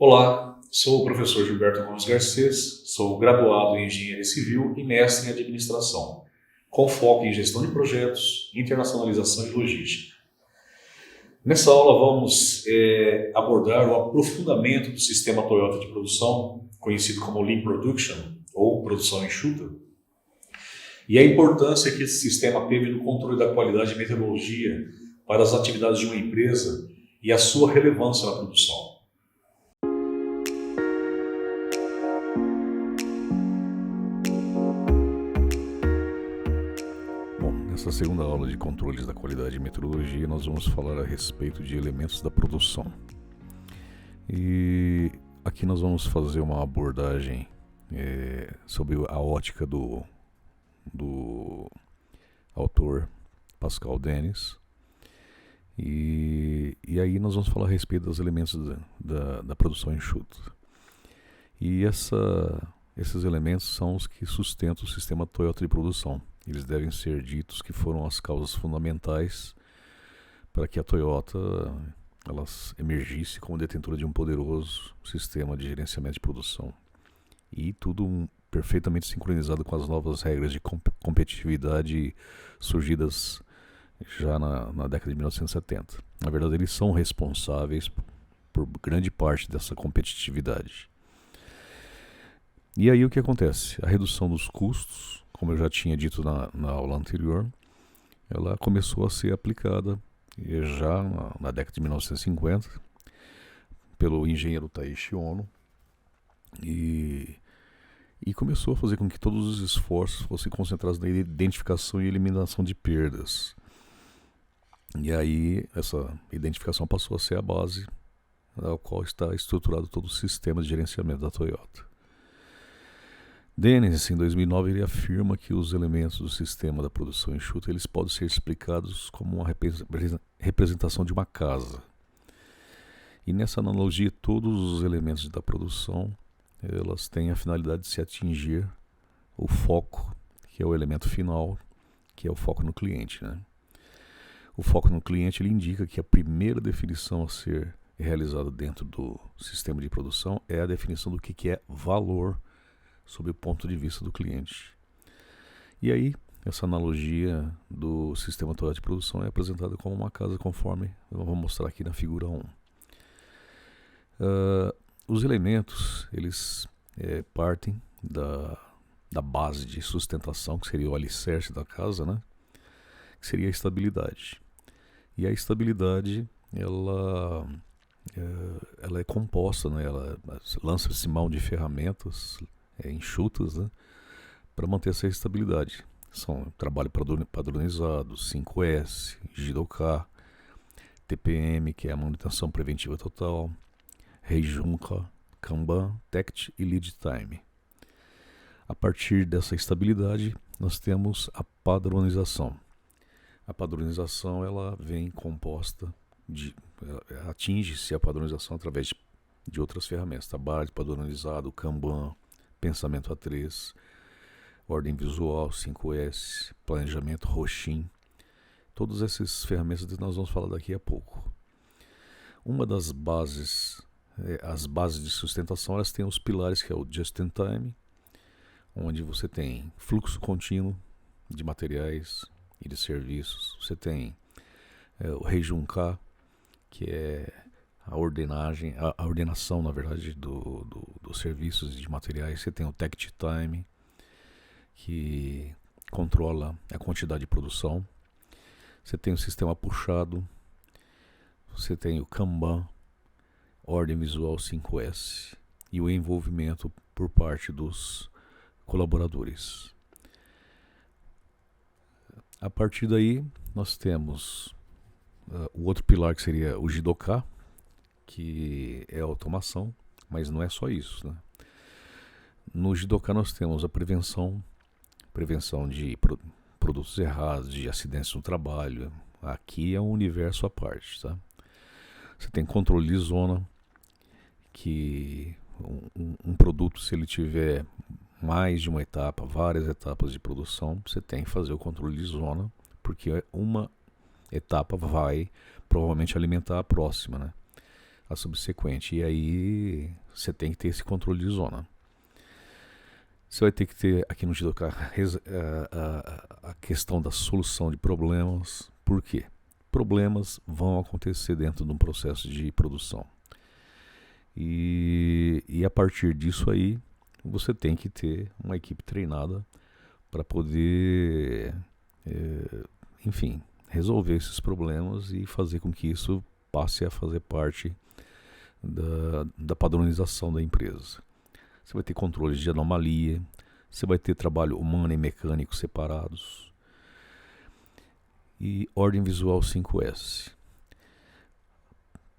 Olá, sou o professor Gilberto Gomes Garcês, sou graduado em Engenharia Civil e mestre em Administração, com foco em gestão de projetos, internacionalização e logística. Nessa aula vamos abordar o aprofundamento do sistema Toyota de produção, conhecido como Lean Production, ou produção enxuta, e a importância que esse sistema teve no controle da qualidade e metodologia para as atividades de uma empresa e a sua relevância na produção. Nessa segunda aula de controles da qualidade e metodologia, nós vamos falar a respeito de elementos da produção. E aqui nós vamos fazer uma abordagem sobre a ótica do autor Pascal Dennis. E aí nós vamos falar a respeito dos elementos da produção enxuta. E esses elementos são os que sustentam o sistema Toyota de produção. Eles devem ser ditos que foram as causas fundamentais para que a Toyota emergisse como detentora de um poderoso sistema de gerenciamento de produção. E tudo perfeitamente sincronizado com as novas regras de competitividade surgidas já na década de 1970. Na verdade, eles são responsáveis por grande parte dessa competitividade. E aí o que acontece? A redução dos custos, como eu já tinha dito na aula anterior, ela começou a ser aplicada já na década de 1950 pelo engenheiro Taiichi Ohno e começou a fazer com que todos os esforços fossem concentrados na identificação e eliminação de perdas. E aí essa identificação passou a ser a base ao qual está estruturado todo o sistema de gerenciamento da Toyota. Dennis, em 2009, ele afirma que os elementos do sistema da produção enxuta eles podem ser explicados como uma representação de uma casa. E nessa analogia, todos os elementos da produção elas têm a finalidade de se atingir o foco, que é o elemento final, que é o foco no cliente, né? O foco no cliente ele indica que a primeira definição a ser realizada dentro do sistema de produção é a definição do que é valor sob o ponto de vista do cliente. E aí, essa analogia do sistema Toyota de produção é apresentada como uma casa conforme eu vou mostrar aqui na figura 1. Os elementos, eles partem da base de sustentação, que seria o alicerce da casa, né? Que seria a estabilidade. E a estabilidade, ela é composta, né? Ela lança-se mão de ferramentas enxutas, né, para manter essa estabilidade. São trabalho padronizado, 5S, Jidoka, TPM, que é a manutenção preventiva total, Heijunka, Kanban, TECT e Lead Time. A partir dessa estabilidade, nós temos a padronização. A padronização ela vem composta atinge-se a padronização através de outras ferramentas, trabalho padronizado, Kanban, pensamento A3, ordem visual, 5S, planejamento, Roshin. Todas essas ferramentas nós vamos falar daqui a pouco. Uma das bases, as bases de sustentação, elas têm os pilares que é o Just-in-Time, onde você tem fluxo contínuo de materiais e de serviços. Você tem o Heijunka, que é a ordenação, na verdade, dos serviços e de materiais. Você tem o TECT Time, que controla a quantidade de produção. Você tem o sistema puxado. Você tem o Kanban, ordem visual 5S e o envolvimento por parte dos colaboradores. A partir daí, nós temos o outro pilar que seria o Jidoka, que é a automação, mas não é só isso, né? No Jidoka nós temos a prevenção de produtos errados, de acidentes no trabalho. Aqui é um universo à parte, tá? Você tem controle de zona, que um produto, se ele tiver mais de uma etapa, várias etapas de produção, você tem que fazer o controle de zona, porque uma etapa vai provavelmente alimentar a próxima, né? a subsequente. E aí você tem que ter esse controle de zona. Você vai ter que ter aqui no Jidoka a questão da solução de problemas. Por quê? Problemas vão acontecer dentro de um processo de produção. E a partir disso aí, você tem que ter uma equipe treinada para poder, enfim, resolver esses problemas e fazer com que isso passe a fazer parte da padronização da empresa. Você vai ter controles de anomalia, você vai ter trabalho humano e mecânico separados e ordem visual 5S.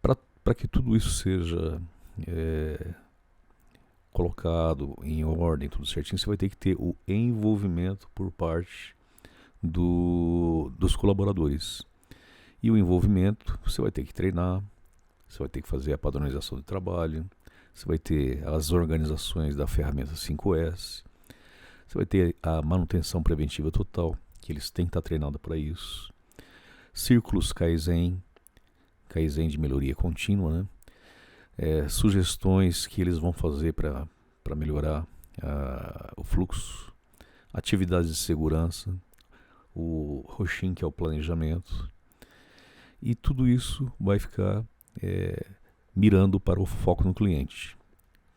Para que tudo isso seja colocado em ordem, tudo certinho, você vai ter que ter o envolvimento por parte dos colaboradores. E o envolvimento, você vai ter que treinar, você vai ter que fazer a padronização de trabalho, você vai ter as organizações da ferramenta 5S, você vai ter a manutenção preventiva total, que eles têm que estar treinados para isso. Círculos Kaizen de melhoria contínua, né? Sugestões que eles vão fazer para melhorar o fluxo, atividades de segurança, o Roshin, que é o planejamento, e tudo isso vai ficar mirando para o foco no cliente,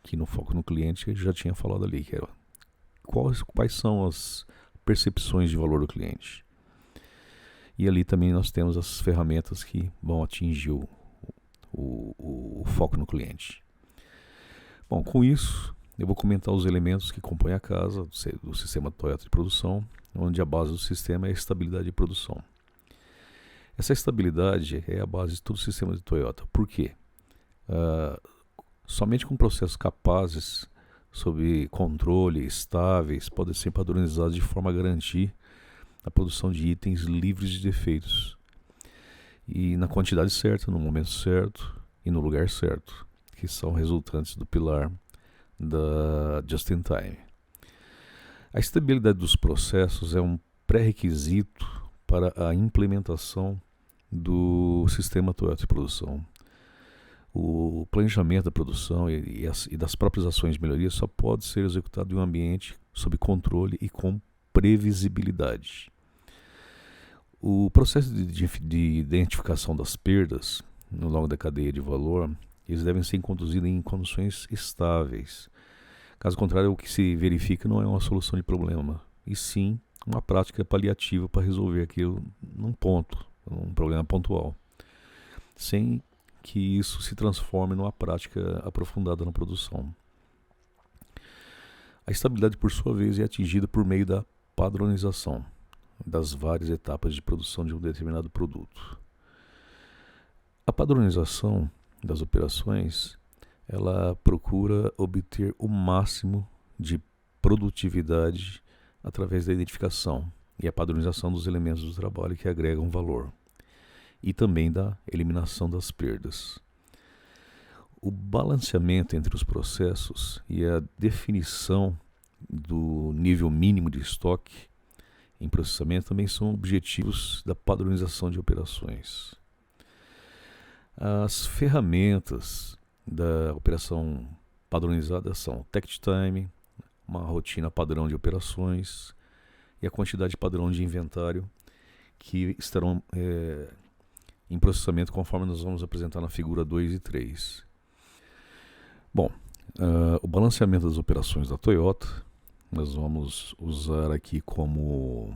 que no foco no cliente eu já tinha falado ali, que era quais são as percepções de valor do cliente. E ali também nós temos as ferramentas que vão atingir o foco no cliente. Bom, com isso, eu vou comentar os elementos que compõem a casa do sistema Toyota de produção, onde a base do sistema é a estabilidade de produção. Essa estabilidade é a base de todo o sistema de Toyota. Por quê? Somente com processos capazes, sob controle, estáveis, podem ser padronizados de forma a garantir a produção de itens livres de defeitos. E na quantidade certa, no momento certo e no lugar certo, que são resultantes do pilar da Just-in-Time. A estabilidade dos processos é um pré-requisito para a implementação do sistema Toyota de produção. O planejamento da produção e das próprias ações de melhoria só pode ser executado em um ambiente sob controle e com previsibilidade. O processo de identificação das perdas no longo da cadeia de valor, eles devem ser conduzidos em condições estáveis. Caso contrário, o que se verifica não é uma solução de problema, e sim uma prática paliativa para resolver aquilo num ponto, um problema pontual, sem que isso se transforme numa prática aprofundada na produção. A estabilidade, por sua vez, é atingida por meio da padronização das várias etapas de produção de um determinado produto. A padronização das operações, ela procura obter o máximo de produtividade através da identificação e a padronização dos elementos do trabalho que agregam valor e também da eliminação das perdas. O balanceamento entre os processos e a definição do nível mínimo de estoque em processamento também são objetivos da padronização de operações. As ferramentas da operação padronizada são Takt Time, uma rotina padrão de operações e a quantidade padrão de inventário que estarão em processamento conforme nós vamos apresentar na figura 2 e 3. Bom, o balanceamento das operações da Toyota nós vamos usar aqui como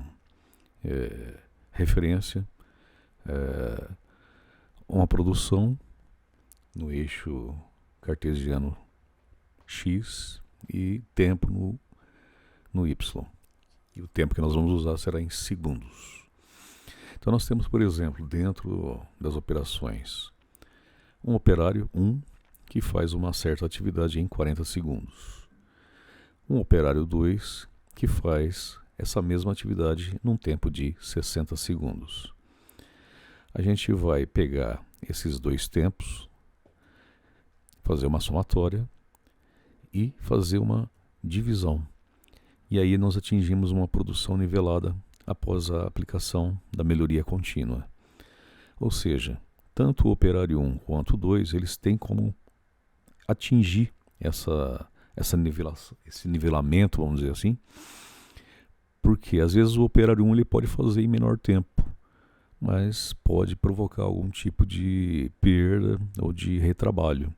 referência uma produção no eixo cartesiano X e tempo no Y. E o tempo que nós vamos usar será em segundos. Então nós temos, por exemplo, dentro das operações, um operário 1 que faz uma certa atividade em 40 segundos. Um operário 2 que faz essa mesma atividade num tempo de 60 segundos. A gente vai pegar esses dois tempos, fazer uma somatória e fazer uma divisão. E aí nós atingimos uma produção nivelada após a aplicação da melhoria contínua. Ou seja, tanto o operário 1 quanto o 2, eles têm como atingir esse nivelamento, vamos dizer assim, porque às vezes o operário 1 ele pode fazer em menor tempo, mas pode provocar algum tipo de perda ou de retrabalho.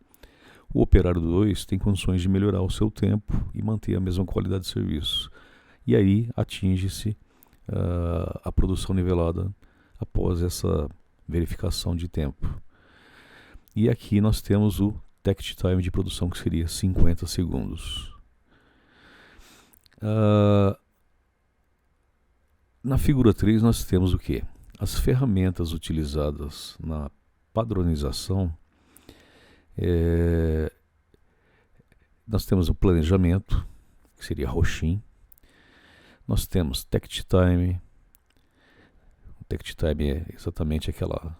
O operário 2 tem condições de melhorar o seu tempo e manter a mesma qualidade de serviço. E aí atinge-se a produção nivelada após essa verificação de tempo. E aqui nós temos o takt time de produção, que seria 50 segundos. Na figura 3 nós temos o quê? As ferramentas utilizadas na padronização. Nós temos o planejamento, que seria Roshin. Nós temos takt time. O takt time é exatamente aquela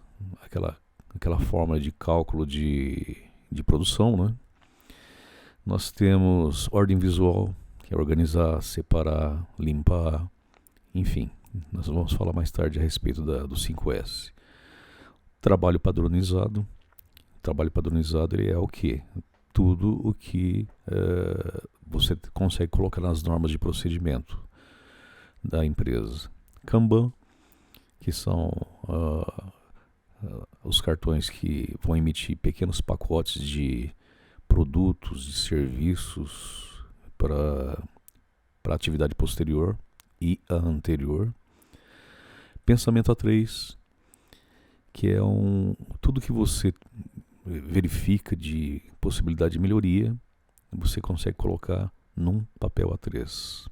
forma de cálculo de produção, né? Nós temos ordem visual, que é organizar, separar, limpar, enfim. Nós vamos falar mais tarde a respeito do 5S. Trabalho padronizado. O trabalho padronizado ele é o quê? Tudo o que você consegue colocar nas normas de procedimento da empresa. Kanban, que são os cartões que vão emitir pequenos pacotes de produtos, de serviços para a atividade posterior e a anterior. Pensamento A3, que é tudo que você verifica de possibilidade de melhoria, você consegue colocar num papel A3.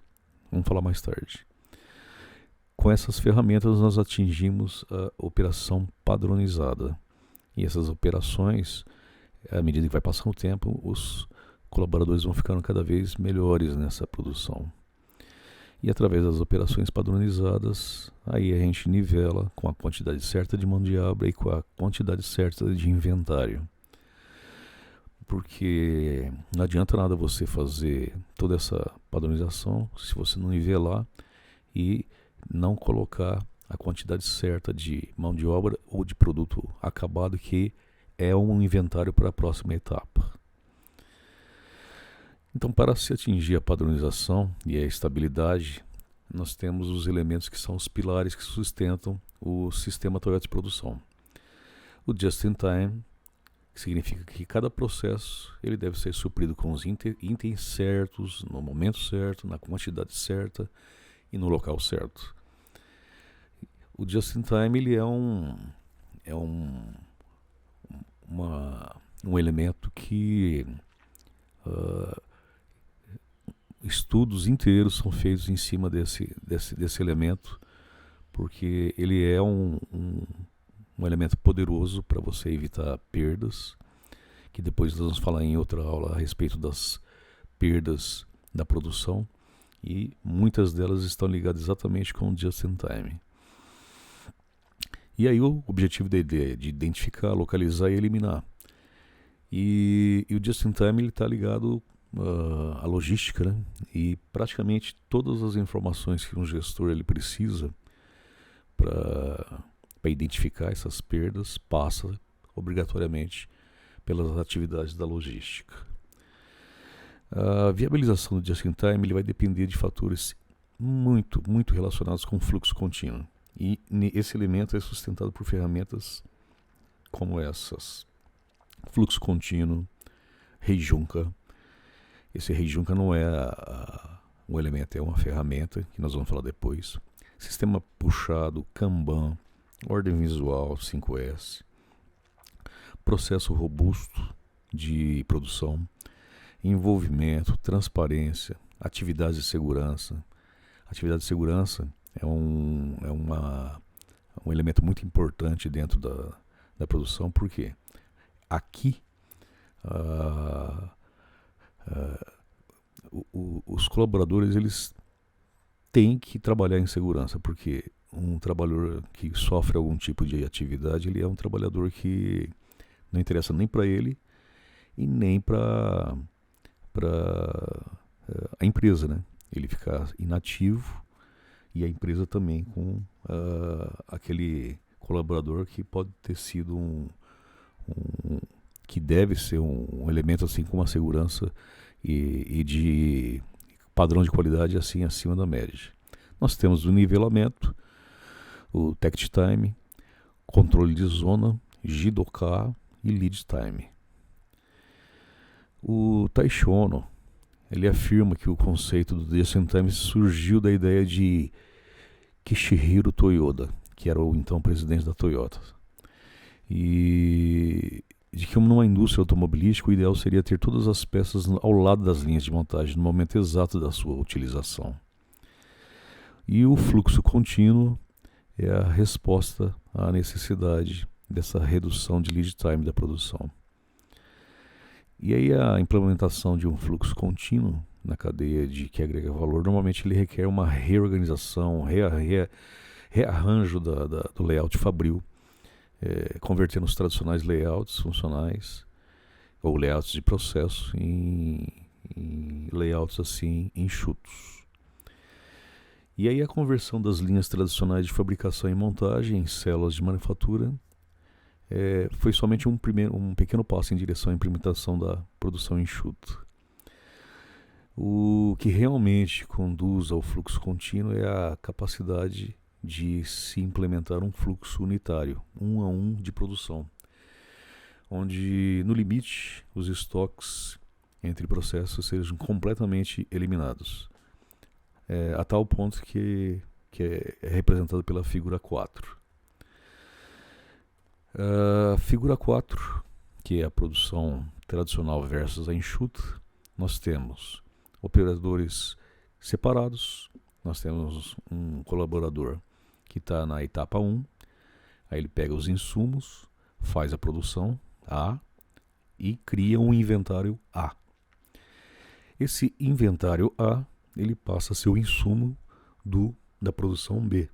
Vamos falar mais tarde. Com essas ferramentas nós atingimos a operação padronizada. E essas operações, à medida que vai passando o tempo, os colaboradores vão ficando cada vez melhores nessa produção. E através das operações padronizadas, aí a gente nivela com a quantidade certa de mão de obra e com a quantidade certa de inventário. Porque não adianta nada você fazer toda essa padronização se você não nivelar e não colocar a quantidade certa de mão de obra ou de produto acabado, que é um inventário para a próxima etapa. Então, para se atingir a padronização e a estabilidade, nós temos os elementos que são os pilares que sustentam o sistema Toyota de produção. O just-in-time, que significa que cada processo ele deve ser suprido com os itens certos, no momento certo, na quantidade certa e no local certo. O just-in-time ele é um elemento que estudos inteiros são feitos em cima desse elemento, porque ele é um elemento poderoso para você evitar perdas, que depois nós vamos falar em outra aula a respeito das perdas da produção, e muitas delas estão ligadas exatamente com o just-in-time. E aí o objetivo da ideia é de identificar, localizar e eliminar. E o just-in-time está ligado à logística, né? E praticamente todas as informações que um gestor ele precisa para identificar essas perdas passa obrigatoriamente pelas atividades da logística. A viabilização do just-in-time ele vai depender de fatores muito, muito relacionados com o fluxo contínuo. E esse elemento é sustentado por ferramentas como essas. Fluxo contínuo, Heijunka. Esse Heijunka não é um elemento, é uma ferramenta que nós vamos falar depois. Sistema puxado, Kanban, ordem visual, 5S. Processo robusto de produção, envolvimento, transparência, atividades de segurança. Atividade de segurança é um elemento muito importante dentro da produção, porque aqui os colaboradores eles têm que trabalhar em segurança, porque um trabalhador que sofre algum tipo de atividade, ele é um trabalhador que não interessa nem para ele e nem para a empresa, né? Ele fica inativo e a empresa também com aquele colaborador que pode ter sido que deve ser um elemento assim com uma segurança e de padrão de qualidade assim acima da média. Nós temos o nivelamento, o takt time, controle de zona, Jidoka e lead time. O Taishi Ohno, ele afirma que o conceito do just-in-time surgiu da ideia de Kishihiro Toyoda, que era o então presidente da Toyota. E de que numa indústria automobilística o ideal seria ter todas as peças ao lado das linhas de montagem no momento exato da sua utilização. E o fluxo contínuo é a resposta à necessidade dessa redução de lead time da produção. E aí a implementação de um fluxo contínuo na cadeia que agrega valor, normalmente ele requer uma reorganização, rearranjo do layout fabril, convertendo os tradicionais layouts funcionais ou layouts de processo em layouts assim enxutos. E aí a conversão das linhas tradicionais de fabricação e montagem em células de manufatura foi somente um pequeno passo em direção à implementação da produção enxuta. O que realmente conduz ao fluxo contínuo é a capacidade de se implementar um fluxo unitário, 1 a 1 de produção, onde no limite os estoques entre processos sejam completamente eliminados, a tal ponto que é representado pela figura 4. A figura 4, que é a produção tradicional versus a enxuta, nós temos operadores separados, nós temos um colaborador que está na etapa 1, aí ele pega os insumos, faz a produção A e cria um inventário A. Esse inventário A, ele passa a ser o insumo da produção B.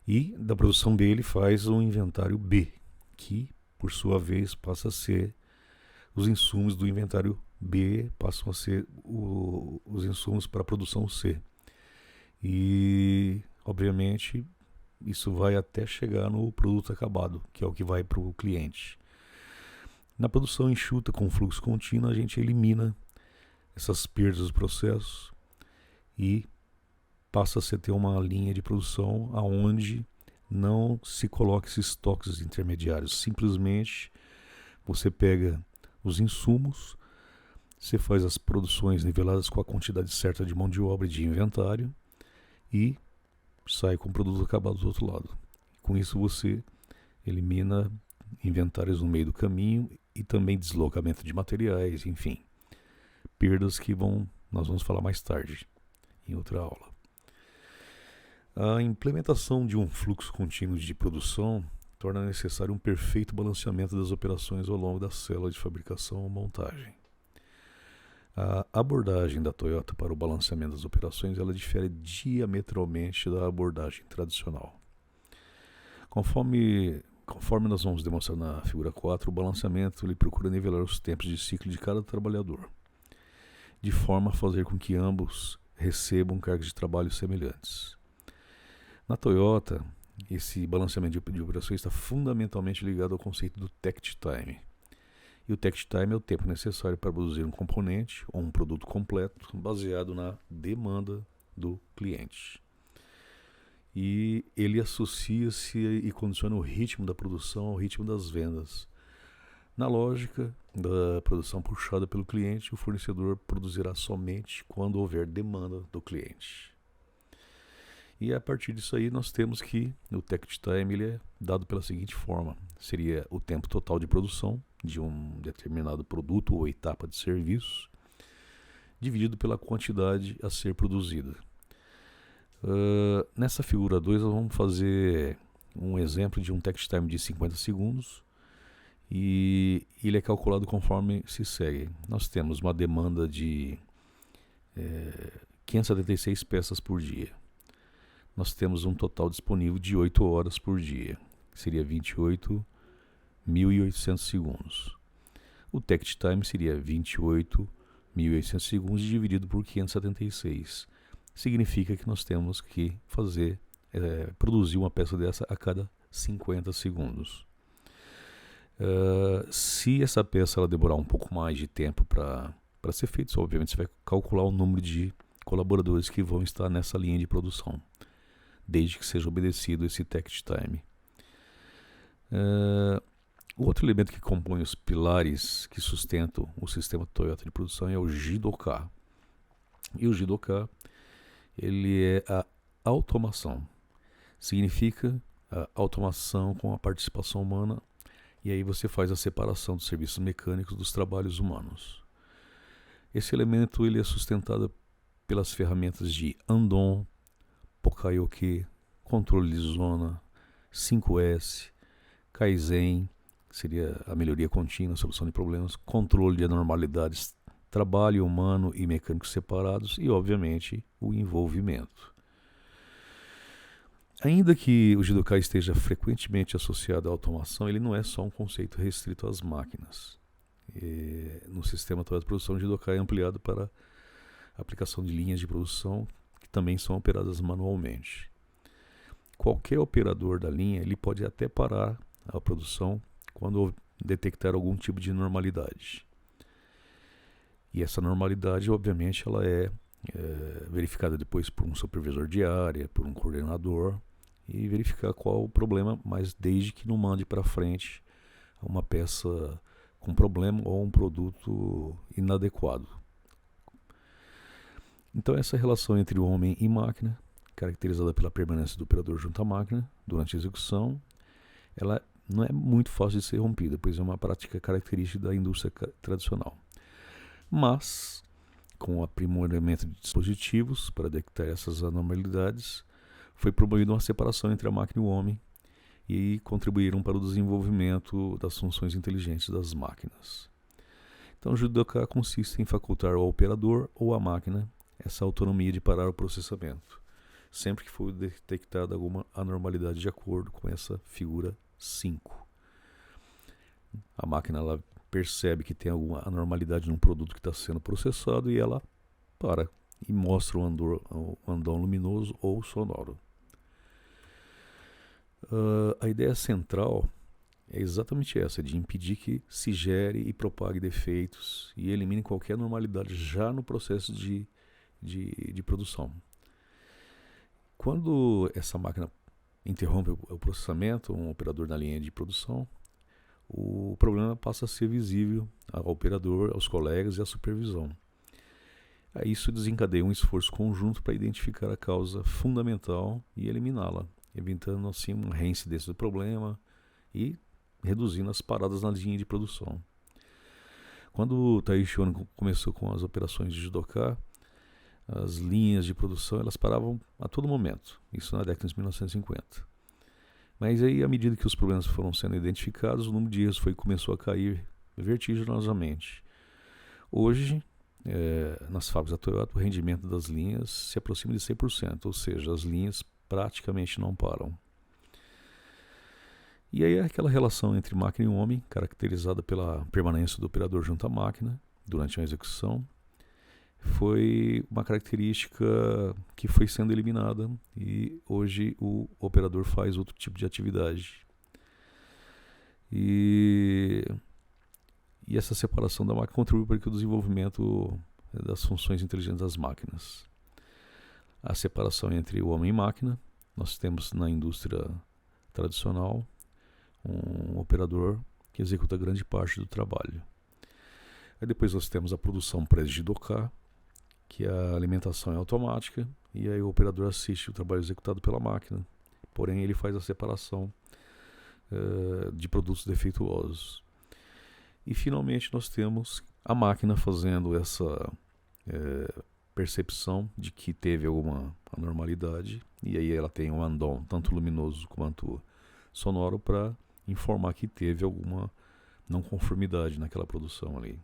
E da produção B ele faz um inventário B, que por sua vez passa a ser os insumos do inventário B, passam a ser os insumos para a produção C. E obviamente isso vai até chegar no produto acabado, que é o que vai para o cliente. Na produção enxuta com fluxo contínuo, a gente elimina essas perdas do processo e passa a se ter uma linha de produção aonde não se coloca esses estoques intermediários. Simplesmente você pega os insumos, você faz as produções niveladas com a quantidade certa de mão de obra e de inventário e sai com o produto acabado do outro lado. Com isso você elimina inventários no meio do caminho e também deslocamento de materiais, enfim, perdas que nós vamos falar mais tarde em outra aula. A implementação de um fluxo contínuo de produção torna necessário um perfeito balanceamento das operações ao longo da célula de fabricação ou montagem. A abordagem da Toyota para o balanceamento das operações ela difere diametralmente da abordagem tradicional. Conforme nós vamos demonstrar na figura 4, o balanceamento ele procura nivelar os tempos de ciclo de cada trabalhador, de forma a fazer com que ambos recebam cargas de trabalho semelhantes. Na Toyota, esse balanceamento de operações está fundamentalmente ligado ao conceito do takt time. E o takt time é o tempo necessário para produzir um componente ou um produto completo baseado na demanda do cliente. E ele associa-se e condiciona o ritmo da produção ao ritmo das vendas. Na lógica da produção puxada pelo cliente, o fornecedor produzirá somente quando houver demanda do cliente. E a partir disso aí nós temos que o takt time ele é dado pela seguinte forma: seria o tempo total de produção de um determinado produto ou etapa de serviço, dividido pela quantidade a ser produzida. Nessa figura 2 nós vamos fazer um exemplo de um takt time de 50 segundos e ele é calculado conforme se segue. Nós temos uma demanda de 576 peças por dia. Nós temos um total disponível de 8 horas por dia, que seria 28.800 segundos. O takt time seria 28.800 segundos dividido por 576. Significa que nós temos que produzir uma peça dessa a cada 50 segundos. Se essa peça ela demorar um pouco mais de tempo para ser feita, obviamente você vai calcular o número de colaboradores que vão estar nessa linha de produção, desde que seja obedecido esse takt time. O outro elemento que compõe os pilares que sustentam o sistema Toyota de produção é o Jidoka. E o Jidoka, ele é a automação. Significa a automação com a participação humana, e aí você faz a separação dos serviços mecânicos dos trabalhos humanos. Esse elemento ele é sustentado pelas ferramentas de Andon, Pokayoke, controle de zona, 5S, Kaizen, que seria a melhoria contínua, solução de problemas, controle de anormalidades, trabalho humano e mecânico separados e, obviamente, o envolvimento. Ainda que o Jidoka esteja frequentemente associado à automação, ele não é só um conceito restrito às máquinas. No sistema atual de produção, o Jidoka é ampliado para a aplicação de linhas de produção que também são operadas manualmente. Qualquer operador da linha ele pode até parar a produção quando detectar algum tipo de normalidade. E essa normalidade, obviamente, ela é verificada depois por um supervisor de área, por um coordenador, e verificar qual o problema, mas desde que não mande para frente uma peça com problema ou um produto inadequado. Então essa relação entre o homem e máquina, caracterizada pela permanência do operador junto à máquina durante a execução, ela não é muito fácil de ser rompida, pois é uma prática característica da indústria tradicional. Mas, com o aprimoramento de dispositivos para detectar essas anormalidades, foi promovida uma separação entre a máquina e o homem e contribuíram para o desenvolvimento das funções inteligentes das máquinas. Então, o Jidoka consiste em facultar ao operador ou à máquina essa autonomia de parar o processamento, sempre que for detectada alguma anormalidade de acordo com essa figura 5. A máquina ela percebe que tem alguma anormalidade num produto que está sendo processado e ela para e mostra o andão luminoso ou sonoro. A ideia central é exatamente essa, de impedir que se gere e propague defeitos e elimine qualquer anormalidade já no processo de produção. Quando essa máquina interrompe o processamento, um operador na linha de produção, o problema passa a ser visível ao operador, aos colegas e à supervisão. Isso desencadeia um esforço conjunto para identificar a causa fundamental e eliminá-la, evitando assim uma reincidência do problema e reduzindo as paradas na linha de produção. Quando o Taiichi Ohno começou com as operações de Jidoka, as linhas de produção elas paravam a todo momento, isso na década de 1950. Mas aí, à medida que os problemas foram sendo identificados, o número de erros começou a cair vertiginosamente. Hoje, nas fábricas da Toyota, o rendimento das linhas se aproxima de 100%, ou seja, as linhas praticamente não param. E aí é aquela relação entre máquina e homem, caracterizada pela permanência do operador junto à máquina durante a execução, foi uma característica que foi sendo eliminada e hoje o operador faz outro tipo de atividade. E essa separação da máquina contribui para o desenvolvimento das funções inteligentes das máquinas. A separação entre o homem e máquina, nós temos na indústria tradicional um operador que executa grande parte do trabalho. Aí depois nós temos a produção pré-Jidoka, que a alimentação é automática, e aí o operador assiste o trabalho executado pela máquina, porém ele faz a separação de produtos defeituosos. E finalmente nós temos a máquina fazendo essa percepção de que teve alguma anormalidade, e aí ela tem um andon, tanto luminoso quanto sonoro, para informar que teve alguma não conformidade naquela produção ali.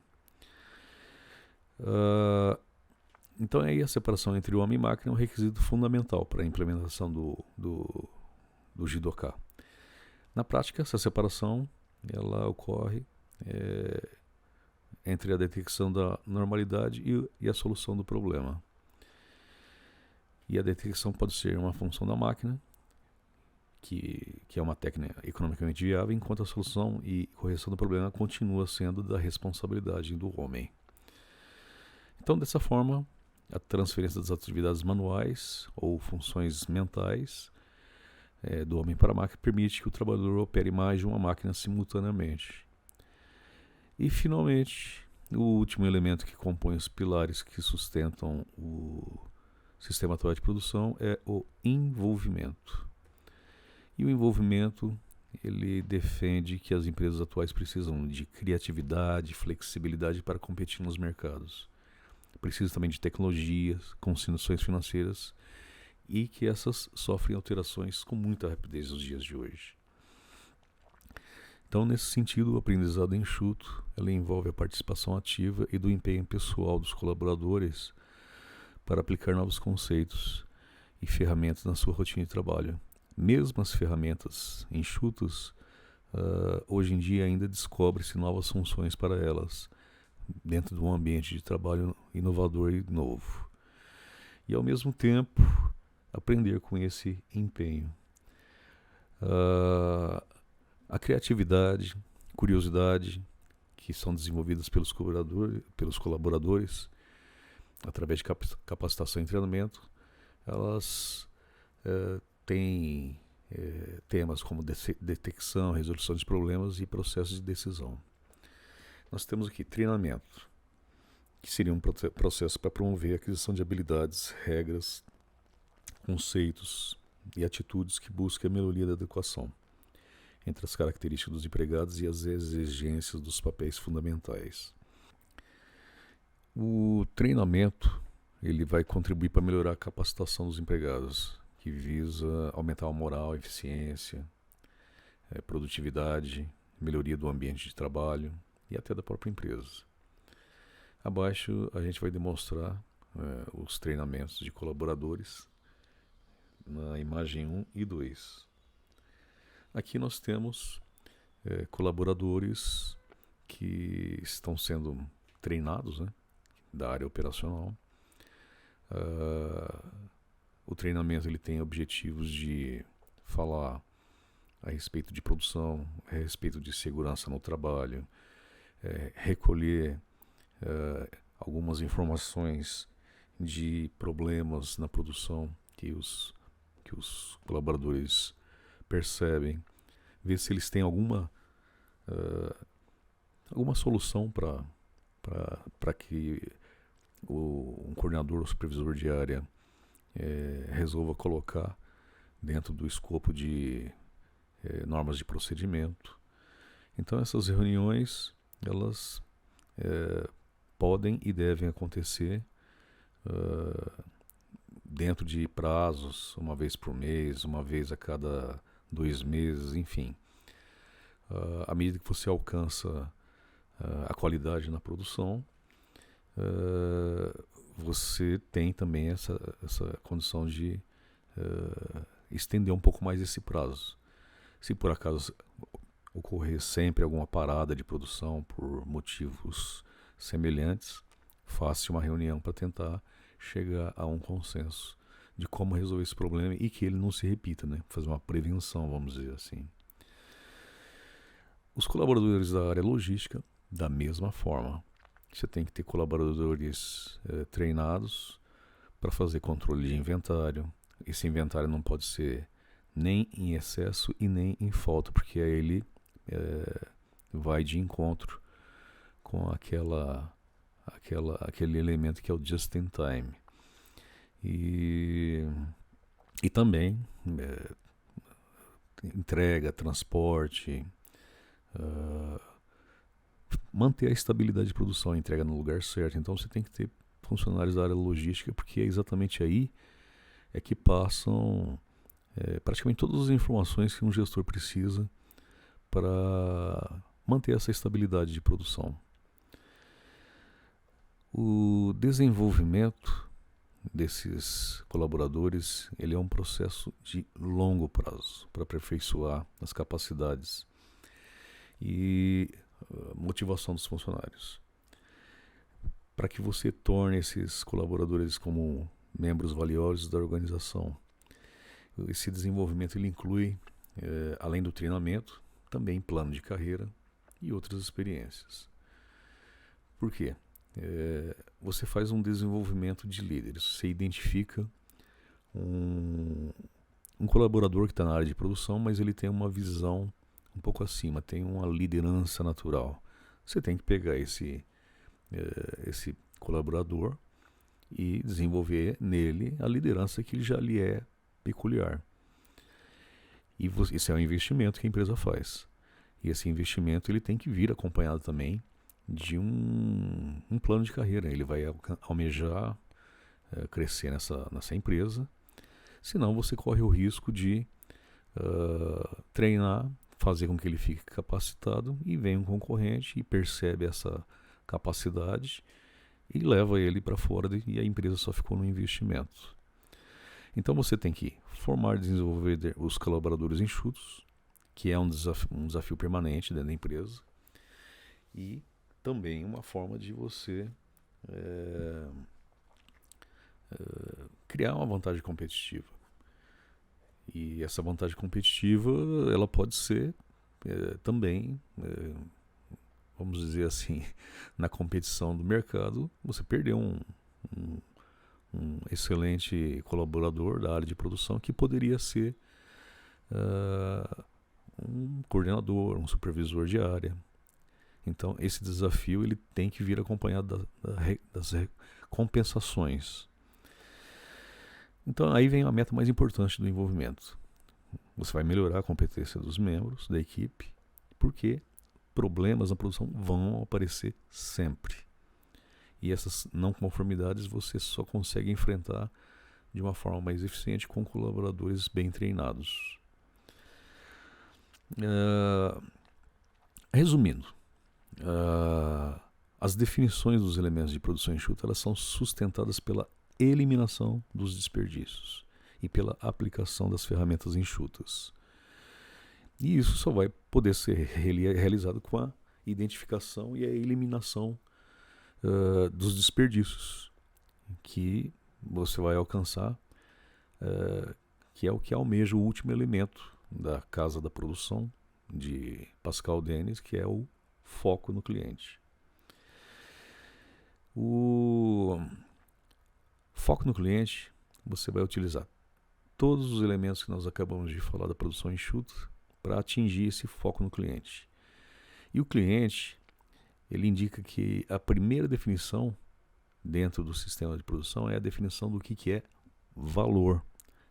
Então aí a separação entre homem e máquina é um requisito fundamental para a implementação do Jidoka. Na prática, essa separação ela ocorre entre a detecção da normalidade e a solução do problema. E a detecção pode ser uma função da máquina que é uma técnica economicamente viável, enquanto a solução e correção do problema continua sendo da responsabilidade do homem. Então, dessa forma, a transferência das atividades manuais ou funções mentais do homem para a máquina permite que o trabalhador opere mais de uma máquina simultaneamente. E, finalmente, o último elemento que compõe os pilares que sustentam o sistema atual de produção é o envolvimento. E o envolvimento, ele defende que as empresas atuais precisam de criatividade, flexibilidade para competir nos mercados. Precisa também de tecnologias, condições financeiras e que essas sofrem alterações com muita rapidez nos dias de hoje. Então, nesse sentido, o aprendizado enxuto ela envolve a participação ativa e do empenho pessoal dos colaboradores para aplicar novos conceitos e ferramentas na sua rotina de trabalho. Mesmo as ferramentas enxutas, hoje em dia ainda descobre-se novas funções para elas, dentro de um ambiente de trabalho inovador e novo. E, ao mesmo tempo, aprender com esse empenho. A criatividade, curiosidade, que são desenvolvidas pelos colaboradores através de capacitação e treinamento, elas têm temas como detecção, resolução de problemas e processos de decisão. Nós temos aqui treinamento, que seria um processo para promover a aquisição de habilidades, regras, conceitos e atitudes que busquem a melhoria da adequação entre as características dos empregados e as exigências dos papéis fundamentais. O treinamento ele vai contribuir para melhorar a capacitação dos empregados, que visa aumentar a moral, a eficiência, produtividade, melhoria do ambiente de trabalho e até da própria empresa. Abaixo a gente vai demonstrar os treinamentos de colaboradores na imagem 1 e 2. Aqui nós temos colaboradores que estão sendo treinados, né, da área operacional. O treinamento ele tem objetivos de falar a respeito de produção, a respeito de segurança no trabalho, recolher algumas informações de problemas na produção que os colaboradores percebem, ver se eles têm alguma solução para que um coordenador ou supervisor de área resolva colocar dentro do escopo de normas de procedimento. Então essas reuniões elas podem e devem acontecer dentro de prazos, uma vez por mês, uma vez a cada 2 meses, enfim. À medida que você alcança a qualidade na produção, você tem também essa condição de estender um pouco mais esse prazo. Se por acaso ocorrer sempre alguma parada de produção por motivos semelhantes, faça uma reunião para tentar chegar a um consenso de como resolver esse problema e que ele não se repita, né? Fazer uma prevenção, vamos dizer assim. Os colaboradores da área logística, da mesma forma. Você tem que ter colaboradores treinados para fazer controle de inventário. Esse inventário não pode ser nem em excesso e nem em falta, porque aí ele vai de encontro com aquele elemento que é o just in time. E também entrega, transporte, manter a estabilidade de produção, a entrega no lugar certo. Então você tem que ter funcionários da área logística, porque é exatamente aí que passam praticamente todas as informações que um gestor precisa para manter essa estabilidade de produção. O desenvolvimento desses colaboradores ele é um processo de longo prazo para aperfeiçoar as capacidades e motivação dos funcionários. Para que você torne esses colaboradores como membros valiosos da organização, esse desenvolvimento ele inclui, além do treinamento, também plano de carreira e outras experiências. Por quê? Você faz um desenvolvimento de líderes, você identifica um colaborador que está na área de produção, mas ele tem uma visão um pouco acima, tem uma liderança natural. Você tem que pegar esse colaborador e desenvolver nele a liderança que já lhe é peculiar. E esse é um investimento que a empresa faz. E esse investimento ele tem que vir acompanhado também de um plano de carreira. Ele vai almejar crescer nessa empresa. Senão você corre o risco de treinar, fazer com que ele fique capacitado e vem um concorrente e percebe essa capacidade e leva ele para fora e a empresa só ficou no investimento. Então você tem que formar e desenvolver os colaboradores enxutos, que é um desafio permanente dentro da empresa, e também uma forma de você criar uma vantagem competitiva. E essa vantagem competitiva ela pode ser também, vamos dizer assim, na competição do mercado, você perdeu um excelente colaborador da área de produção que poderia ser um coordenador, um supervisor de área. Então, esse desafio ele tem que vir acompanhado das compensações. Então, aí vem a meta mais importante do envolvimento. Você vai melhorar a competência dos membros da equipe, porque problemas na produção vão aparecer sempre. E essas não conformidades você só consegue enfrentar de uma forma mais eficiente com colaboradores bem treinados. Resumindo, as definições dos elementos de produção enxuta elas são sustentadas pela eliminação dos desperdícios e pela aplicação das ferramentas enxutas. E isso só vai poder ser realizado com a identificação e a eliminação dos desperdícios que você vai alcançar, que é o que almeja o último elemento da casa da produção de Pascal Dennis, que é o foco no cliente. O foco no cliente, você vai utilizar todos os elementos que nós acabamos de falar da produção enxuta para atingir esse foco no cliente. E o cliente, ele indica que a primeira definição dentro do sistema de produção é a definição do que é valor,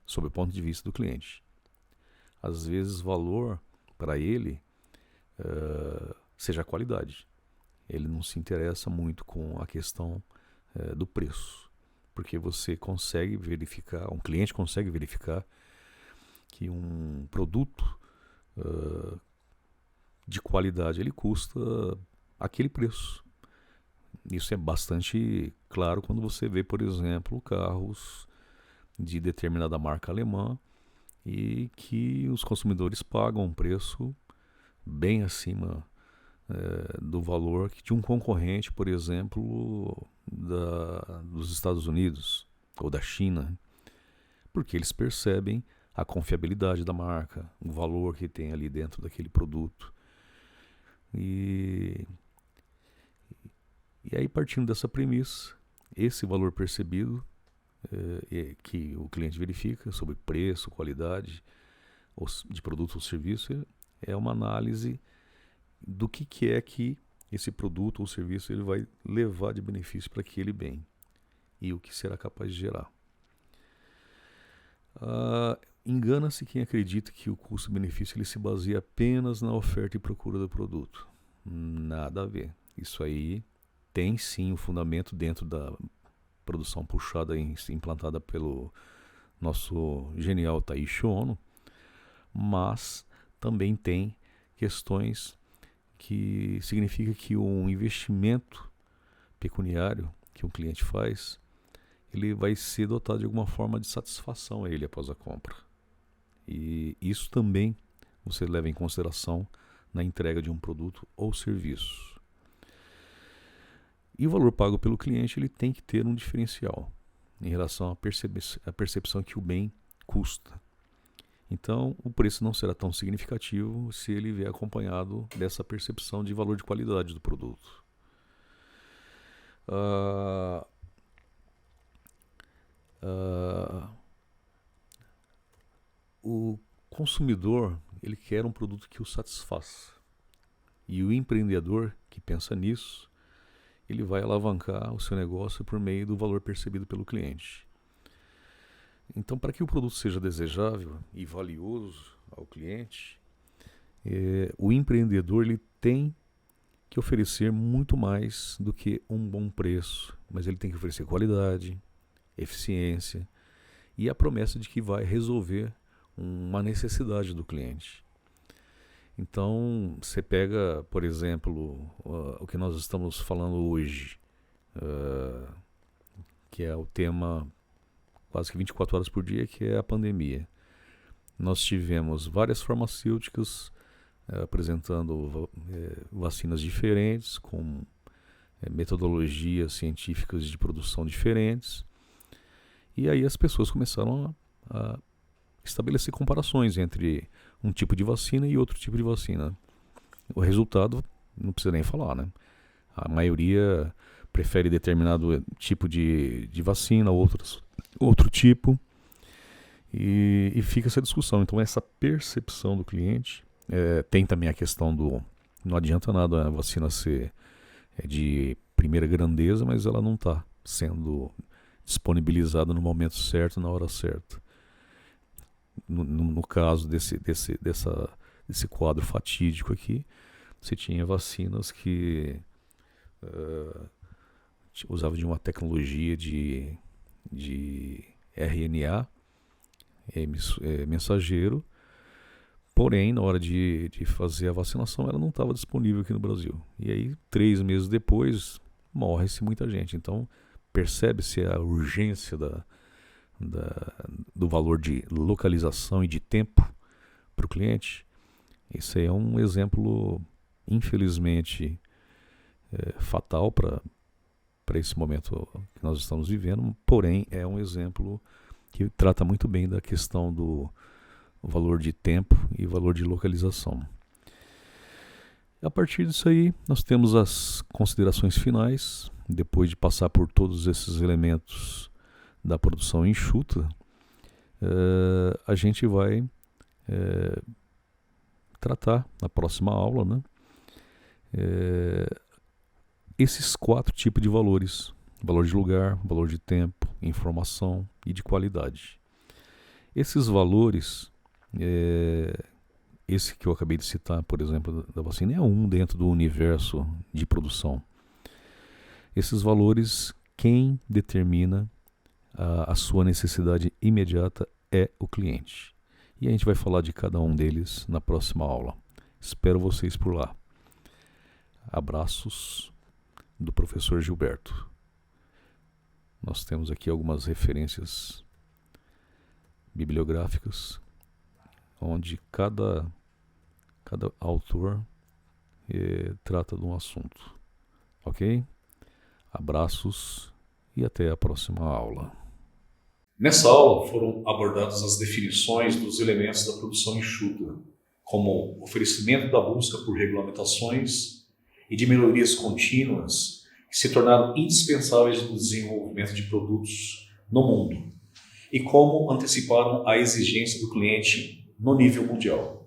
sob o ponto de vista do cliente. Às vezes, valor, para ele, seja a qualidade. Ele não se interessa muito com a questão do preço, porque você consegue verificar, um cliente consegue verificar que um produto de qualidade ele custa aquele preço. Isso é bastante claro quando você vê, por exemplo, carros de determinada marca alemã e que os consumidores pagam um preço bem acima do valor de um concorrente, por exemplo, dos Estados Unidos ou da China, porque eles percebem a confiabilidade da marca, o valor que tem ali dentro daquele produto. E aí, partindo dessa premissa, esse valor percebido que o cliente verifica sobre preço, qualidade de produto ou serviço, é uma análise do que é que esse produto ou serviço ele vai levar de benefício para aquele bem e o que será capaz de gerar. Engana-se quem acredita que o custo-benefício ele se baseia apenas na oferta e procura do produto. Nada a ver. Isso aí tem sim o fundamento dentro da produção puxada e implantada pelo nosso genial Taiichi Ohno, mas também tem questões que significa que um investimento pecuniário que um cliente faz, ele vai ser dotado de alguma forma de satisfação a ele após a compra. E isso também você leva em consideração na entrega de um produto ou serviço. E o valor pago pelo cliente ele tem que ter um diferencial em relação à percepção que o bem custa. Então, o preço não será tão significativo se ele vier acompanhado dessa percepção de valor de qualidade do produto. O consumidor, ele quer um produto que o satisfaça. E o empreendedor que pensa nisso, ele vai alavancar o seu negócio por meio do valor percebido pelo cliente. Então, para que o produto seja desejável e valioso ao cliente, o empreendedor ele tem que oferecer muito mais do que um bom preço, mas ele tem que oferecer qualidade, eficiência e a promessa de que vai resolver uma necessidade do cliente. Então, você pega, por exemplo, o que nós estamos falando hoje, que é o tema quase que 24 horas por dia, que é a pandemia. Nós tivemos várias farmacêuticas apresentando vacinas diferentes, com metodologias científicas de produção diferentes, e aí as pessoas começaram a estabelecer comparações entre um tipo de vacina e outro tipo de vacina. O resultado não precisa nem falar, né? A maioria prefere determinado tipo de vacina, outro tipo, e fica essa discussão. Então essa percepção do cliente, tem também a questão do, não adianta nada a vacina ser de primeira grandeza, mas ela não está sendo disponibilizada no momento certo, na hora certa. No caso desse quadro fatídico aqui, você tinha vacinas que usavam de uma tecnologia de RNA mensageiro, porém, na hora de fazer a vacinação, ela não estava disponível aqui no Brasil. E aí, 3 meses depois, morre-se muita gente. Então, percebe-se a urgência do valor de localização e de tempo para o cliente. Esse aí é um exemplo, infelizmente, fatal para esse momento que nós estamos vivendo, porém é um exemplo que trata muito bem da questão do valor de tempo e valor de localização. A partir disso aí, nós temos as considerações finais, depois de passar por todos esses elementos da produção enxuta, a gente vai tratar na próxima aula, né, esses 4 tipos de valores: valor de lugar, valor de tempo, informação e de qualidade. Esses valores, esse que eu acabei de citar, por exemplo, da vacina, é um dentro do universo de produção. Esses valores, quem determina a sua necessidade imediata é o cliente. E a gente vai falar de cada um deles na próxima aula. Espero vocês por lá. Abraços do professor Gilberto. Nós temos aqui algumas referências bibliográficas, onde cada autor trata de um assunto. Ok? Abraços e até a próxima aula. Nessa aula foram abordadas as definições dos elementos da produção enxuta, como oferecimento da busca por regulamentações e de melhorias contínuas que se tornaram indispensáveis no desenvolvimento de produtos no mundo e como anteciparam a exigência do cliente no nível mundial.